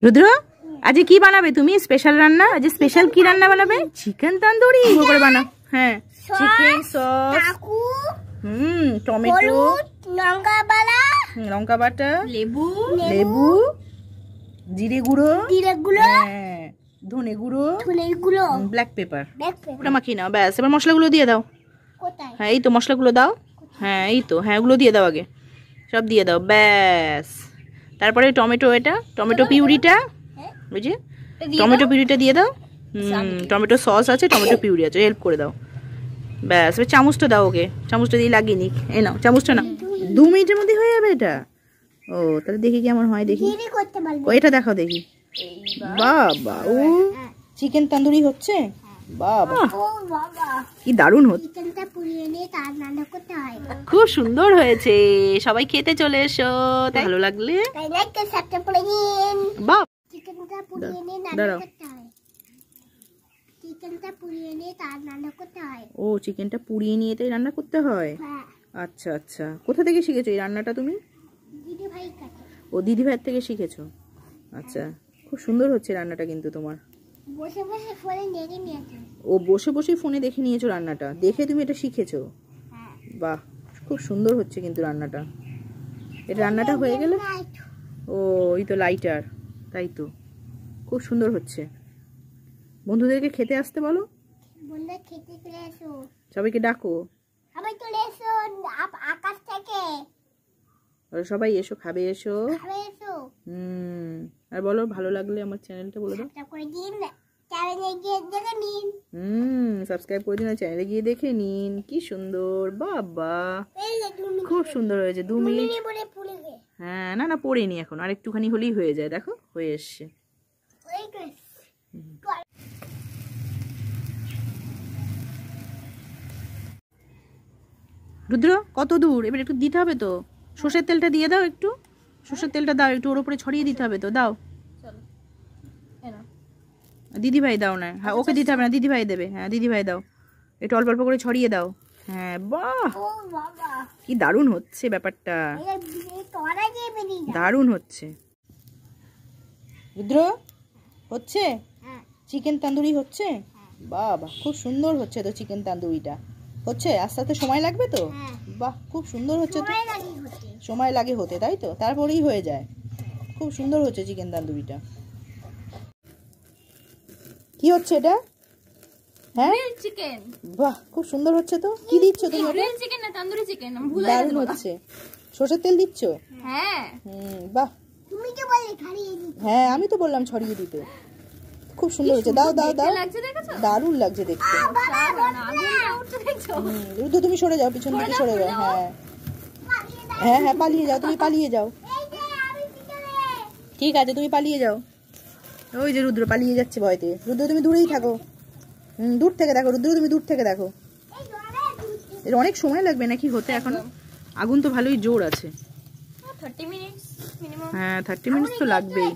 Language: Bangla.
রুদ্র আজ কি বানাবে তুমি? স্পেশাল রান্না আজ স্পেশাল কি রান্না বানাবে? চিকেন তন্দুরি করে বানাও। হ্যাঁ, চিকেন সস, টমেটো, লঙ্কা বাটা, লেবু, জিরে গুঁড়ো, হ্যাঁ, ধনে গুঁড়ো, ব্ল্যাক পেপার, ওটা মাখিয়ে নাও। ব্যাস, এবার মশলাগুলো দিয়ে দাও। হ্যাঁ, এই তো মশলাগুলো দাও। হ্যাঁ, এই তো, হ্যাঁ, ওগুলো দিয়ে দাও, আগে সব দিয়ে দাও। ব্যাস, তারপরে টমেটো, এটা টমেটো পিউরিটা, বুঝি টমেটো পিউরিটা দিয়ে দাও। টমেটো সস আছে, টমেটো পিউরি আছে, হেল্প করে দাও। ব্যাস, এবার চামচটা দাও ওকে, চামচটা দিয়ে লাগিয়ে নিক। এই নাও চামচটা নাও। 2 মিনিটের মধ্যে হয়ে যাবে এটা? ও, তাহলে দেখি কেমন হয়, দেখি। ও, এটা দেখাও দেখি। বাবা, ও চিকেন তন্দুরি হচ্ছে। বাবা, কি দারুণ হচ্ছে, খুব সুন্দর হয়েছে। সবাই খেতে চলে এসো, ভালো লাগলে বাহ। দাঁড়াও, ও চিকেনটা পুড়িয়ে নিয়ে তাই রান্না করতে হয়? আচ্ছা আচ্ছা, কোথা থেকে শিখেছো এই রান্নাটা তুমি? ও, দিদি ভাইয়ের থেকে শিখেছো। আচ্ছা, খুব সুন্দর হচ্ছে রান্নাটা কিন্তু তোমার। ও বসে বসে ফোনে দেখে নিয়েছো রান্নাটা, দেখে তুমি এটা শিখেছো? বাহ, খুব সুন্দর হচ্ছে কিন্তু রান্নাটা। এটা রান্নাটা হয়ে গেলে, ও এই তো লাইটার, তাই তো, খুব সুন্দর হচ্ছে। বন্ধুদেরকে খেতে আসতে বলো, সবাইকে ডাকো, সবাই এসো, খাবে এসো। আর বলো ভালো লাগলে আমার চ্যানেলটা বলে দাও, সাবস্ক্রাইব করে দিন, চ্যানেলে গিয়ে দেখে নিন। কি সুন্দর, বাবা খুব সুন্দর হয়েছে। 2 মিনিট, হ্যাঁ, না না পড়েনি এখন, আর একটুখানি হলেই হয়ে যায়। দেখো হয়ে এসছে। রুদ্র কত দূর? এবার একটু দিতে হবে তো, সর্ষের তেলটা দিয়ে দাও, একটু সর্ষের তেলটা দাও, একটু ওর উপরে ছড়িয়ে দিতে হবে তো, দাও। দিদি ভাই দাও না, হ্যাঁ ওকে দিতে হবে না, দিদি ভাই দেবে। হ্যাঁ, দিদি ভাই দাও, একটু অল্প অল্প করে ছড়িয়ে দাও। হ্যাঁ, বাহ কি দারুণ হচ্ছে ব্যাপারটা, দারুণ হচ্ছে। রুদ্র হচ্ছে চিকেন তন্দুরি হচ্ছে? বাবা, খুব সুন্দর হচ্ছে তো চিকেন তন্দুরিটা। হচ্ছে, আস্তে আস্তে সময় লাগবে তো। বাহ, খুব সুন্দর হচ্ছে তো, সময় লাগে হতে, তাই তো, তারপরেই হয়ে যায়। খুব সুন্দর হচ্ছে চিকেন তন্দুরিটা। কি হচ্ছে এটা? হ্যাঁ, চিকেন। বাহ, খুব সুন্দর হচ্ছে তো। কি দিচ্ছ তুমি? গ্রিল চিকেন না তন্দুরি চিকেন, আমি ভুলে গেছি। দারুণ হচ্ছে। সরষের তেল দিচ্ছ? হ্যাঁ। বাহ, তুমি তো বললে ছড়িয়ে দিতে। হ্যাঁ, আমি তো বললাম ছড়িয়ে দিতে। খুব সুন্দর হচ্ছে, দাও দাও দাও, দারুণ লাগছে দেখতে। রুদ্র তুমি সরে যাও, পিছন দিকে সরে যাও। হ্যাঁ হ্যাঁ হ্যাঁ, পালিয়ে যাও, তুমি পালিয়ে যাও। ঠিক আছে, তুমি পালিয়ে যাও। ওই যে রুদ্র পালিয়ে যাচ্ছে ভয়তে। রুদ্র তুমি দূরেই থাকো, দূর থেকে দেখো। রুদ্র তুমি দূর থেকে দেখো। এর অনেক সময় লাগবে নাকি হতে? এখন আগুন তো ভালোই জোর আছে। 30 মিনিটস মিনিমাম। হ্যাঁ, 30 মিনিটস তো লাগবেই।